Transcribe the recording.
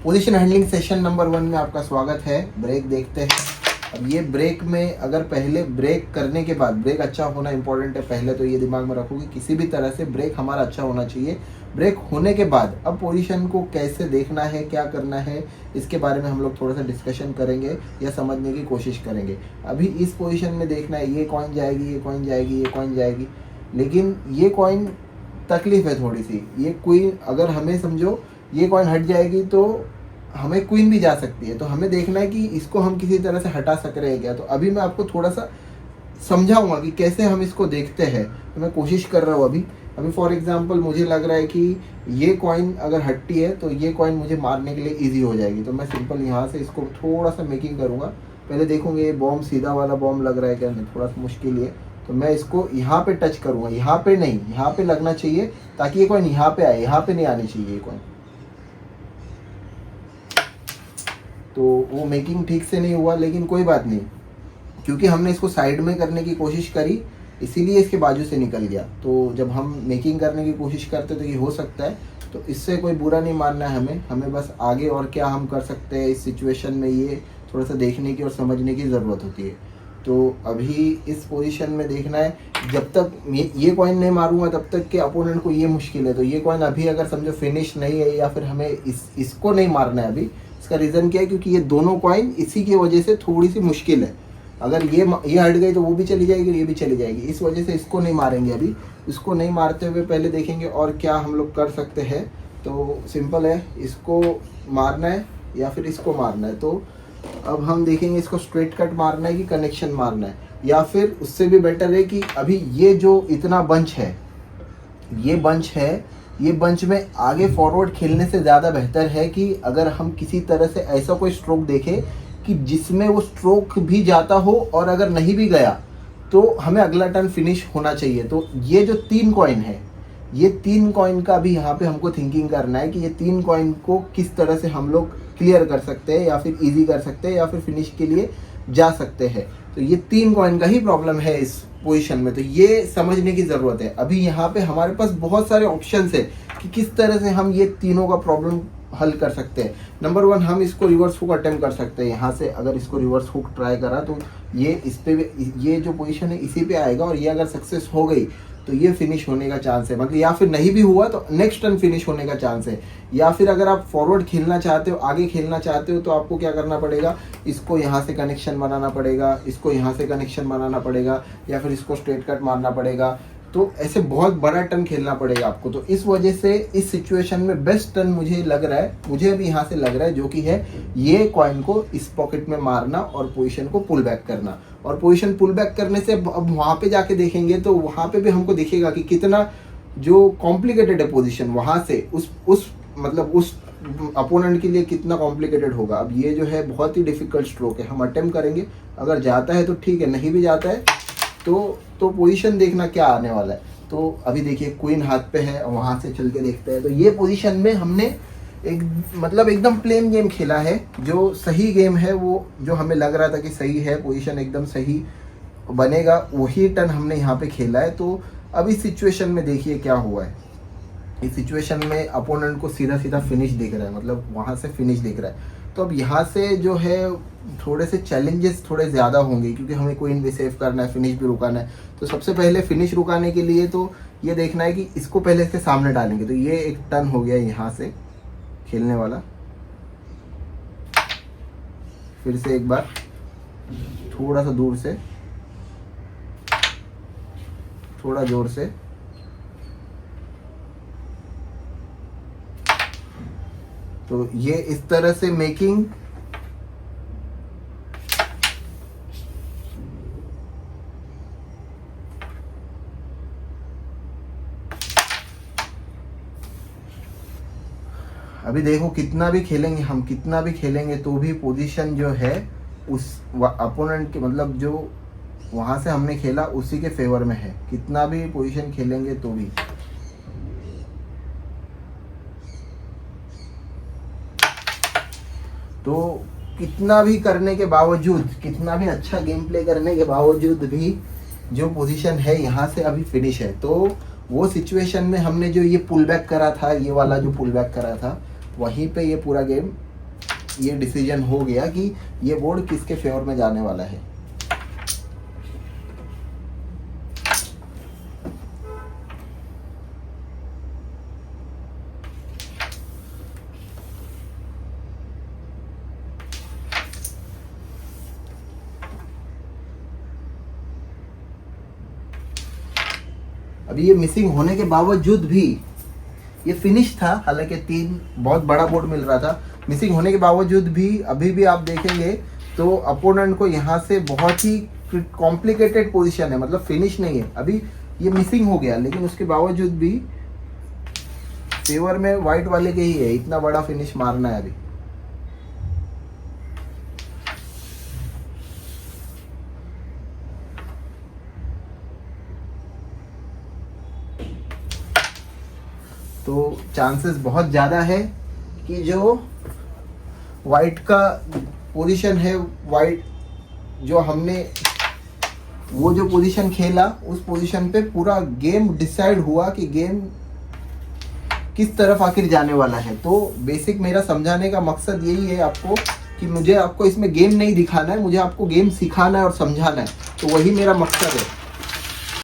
Position handling session number 1 में आपका स्वागत है। ब्रेक देखते हैं। अब ये ब्रेक में अगर पहले ब्रेक करने के बाद ब्रेक अच्छा होना इंपॉर्टेंट है, पहले तो ये दिमाग में रखो कि किसी भी तरह से ब्रेक हमारा अच्छा होना चाहिए। ब्रेक होने के बाद अब पोजीशन को कैसे देखना है, क्या करना है, इसके बारे में हम लोग थोड़ा सा डिस्कशन करेंगे या समझने की कोशिश करेंगे। अभी इस पोजीशन में देखना है ये कॉइन जाएगी, ये कॉइन जाएगी, ये कॉइन जाएगी, लेकिन ये कॉइन तकलीफ है थोड़ी सी। ये क्वीन अगर हमें समझो ये कॉइन हट जाएगी तो हमें क्वीन भी जा सकती है, तो हमें देखना है कि इसको हम किसी तरह से हटा सक रहे हैं क्या। तो अभी मैं आपको थोड़ा सा समझाऊंगा कि कैसे हम इसको देखते हैं, तो मैं कोशिश कर रहा हूँ। अभी फॉर एग्जांपल मुझे लग रहा है कि ये कॉइन अगर हटती है तो ये कॉइन मुझे मारने के लिए इजी हो जाएगी, तो मैं सिंपल यहाँ से इसको थोड़ा सा मेकिंग करूँगा। पहले देखूंगे ये बॉम्ब सीधा वाला बॉम्ब लग रहा है क्या, नहीं थोड़ा सा मुश्किल है, तो मैं इसको यहाँ पे टच करूँगा, यहाँ पे नहीं, यहाँ पे लगना चाहिए ताकि ये कॉइन यहाँ पे आए, यहाँ पे नहीं आनी चाहिए ये कॉइन। तो वो मेकिंग ठीक से नहीं हुआ, लेकिन कोई बात नहीं, क्योंकि हमने इसको साइड में करने की कोशिश करी इसीलिए इसके बाजू से निकल गया। तो जब हम मेकिंग करने की कोशिश करते तो ये हो सकता है, तो इससे कोई बुरा नहीं मानना है हमें बस आगे और क्या हम कर सकते हैं इस सिचुएशन में, ये थोड़ा सा देखने की और समझने की ज़रूरत होती है। तो अभी इस पोजीशन में देखना है, जब तक ये कॉइन नहीं मारूंगा तब तक के अपोनेंट को ये मुश्किल है। तो ये कॉइन अभी अगर समझो फिनिश नहीं है या फिर हमें इसको नहीं मारना है अभी, इसका रीज़न क्या है, क्योंकि ये दोनों कॉइन इसी की वजह से थोड़ी सी मुश्किल है। अगर ये हट गई तो वो भी चली जाएगी, ये भी चली जाएगी, इस वजह से इसको नहीं मारेंगे अभी। इसको नहीं मारते हुए पहले देखेंगे और क्या हम लोग कर सकते हैं। तो सिंपल है, इसको मारना है या फिर इसको मारना है। तो अब हम देखेंगे इसको स्ट्रेट कट मारना है कि कनेक्शन मारना है, या फिर उससे भी बेटर है कि अभी ये जो इतना बंच है, ये बंच में आगे फॉरवर्ड खेलने से ज़्यादा बेहतर है कि अगर हम किसी तरह से ऐसा कोई स्ट्रोक देखें कि जिसमें वो स्ट्रोक भी जाता हो, और अगर नहीं भी गया तो हमें अगला टर्न फिनिश होना चाहिए। तो ये जो 3 कॉइन है, ये 3 कॉइन का भी यहाँ पे हमको थिंकिंग करना है कि ये 3 कॉइन को किस तरह से हम लोग क्लियर कर सकते हैं या फिर इजी कर सकते हैं या फिर फिनिश के लिए जा सकते हैं। तो ये 3 कॉइन का ही प्रॉब्लम है इस पोजीशन में, तो ये समझने की ज़रूरत है। अभी यहाँ पे हमारे पास बहुत सारे ऑप्शंस है कि किस तरह से हम ये तीनों का प्रॉब्लम हल कर सकते हैं। नंबर 1, हम इसको रिवर्स हुक अटेम्प्ट कर सकते हैं। यहाँ से अगर इसको रिवर्स हुक ट्राई करा तो ये इस पे, ये जो पोजीशन है इसी पे आएगा, और ये अगर सक्सेस हो गई तो ये फिनिश होने का चांस है, मतलब या फिर नहीं भी हुआ तो नेक्स्ट टर्न फिनिश होने का चांस है। या फिर अगर आप फॉरवर्ड खेलना चाहते हो, आगे खेलना चाहते हो, तो आपको क्या करना पड़ेगा, इसको यहाँ से कनेक्शन बनाना पड़ेगा, इसको यहाँ से कनेक्शन बनाना पड़ेगा, या फिर इसको स्ट्रेट कट मारना पड़ेगा। तो ऐसे बहुत बड़ा टर्न खेलना पड़ेगा आपको। तो इस वजह से इस सिचुएशन में बेस्ट टर्न मुझे लग रहा है, मुझे अभी यहाँ से लग रहा है, जो कि है ये कॉइन को इस पॉकेट में मारना और पोजीशन को पुल बैक करना। और पोजीशन पुल बैक करने से अब वहाँ पे जाके देखेंगे तो वहाँ पे भी हमको दिखेगा कि कितना जो कॉम्प्लिकेटेड है पोजीशन, वहाँ से उस अपोनेंट के लिए कितना कॉम्प्लिकेटेड होगा। अब ये जो है बहुत ही डिफिकल्ट स्ट्रोक है, हम अटेम्प्ट करेंगे, अगर जाता है तो ठीक है, नहीं भी जाता है तो पोजीशन देखना क्या आने वाला है। तो अभी देखिए क्वीन हाथ पे है, वहाँ से चल के देखते हैं। तो ये पोजीशन में हमने एकदम प्लेन गेम खेला है, जो सही गेम है, वो जो हमें लग रहा था कि सही है, पोजीशन एकदम सही बनेगा, वही टर्न हमने यहाँ पे खेला है। तो अब इस सिचुएशन में देखिए क्या हुआ है। इस सिचुएशन में अपोनेंट को सीधा सीधा फिनिश दिख रहा है, मतलब वहाँ से फिनिश दिख रहा है। तो अब यहाँ से जो है थोड़े से चैलेंजेस थोड़े ज़्यादा होंगे, क्योंकि हमें क्वीन भी सेव करना है, फिनिश भी रुकाना है। तो सबसे पहले फिनिश रुकाने के लिए तो ये देखना है कि इसको पहले इसके सामने डालेंगे। तो ये एक टर्न हो गया यहाँ से खेलने वाला, फिर से एक बार थोड़ा सा दूर से, थोड़ा जोर से, तो ये इस तरह से मेकिंग अभी देखो कितना भी खेलेंगे तो भी पोजीशन जो है उस अपोनेंट के, मतलब जो वहां से हमने खेला उसी के फेवर में है, कितना भी पोजीशन खेलेंगे तो भी। तो कितना भी करने के बावजूद, कितना भी अच्छा गेम प्ले करने के बावजूद भी जो पोजीशन है यहाँ से अभी फिनिश है। तो वो सिचुएशन में हमने जो ये पुल बैक करा था, ये वाला जो पुल बैक करा था, वहीं पे ये पूरा गेम ये डिसीजन हो गया कि ये बोर्ड किसके फेवर में जाने वाला है। अभी ये मिसिंग होने के बावजूद भी ये फिनिश था, हालांकि 3 बहुत बड़ा बोर्ड मिल रहा था। मिसिंग होने के बावजूद भी अभी भी आप देखेंगे तो अपोनेंट को यहाँ से बहुत ही कॉम्प्लिकेटेड पोजीशन है, मतलब फिनिश नहीं है। अभी ये मिसिंग हो गया लेकिन उसके बावजूद भी फेवर में वाइट वाले के ही है, इतना बड़ा फिनिश मारना है अभी। तो चांसेस बहुत ज़्यादा है कि जो वाइट का पोजीशन है, वाइट जो हमने वो जो पोजीशन खेला उस पोजीशन पे पूरा गेम डिसाइड हुआ कि गेम किस तरफ आखिर जाने वाला है। तो बेसिक मेरा समझाने का मकसद यही है आपको कि मुझे आपको इसमें गेम नहीं दिखाना है, मुझे आपको गेम सिखाना है और समझाना है। तो वही मेरा मकसद है।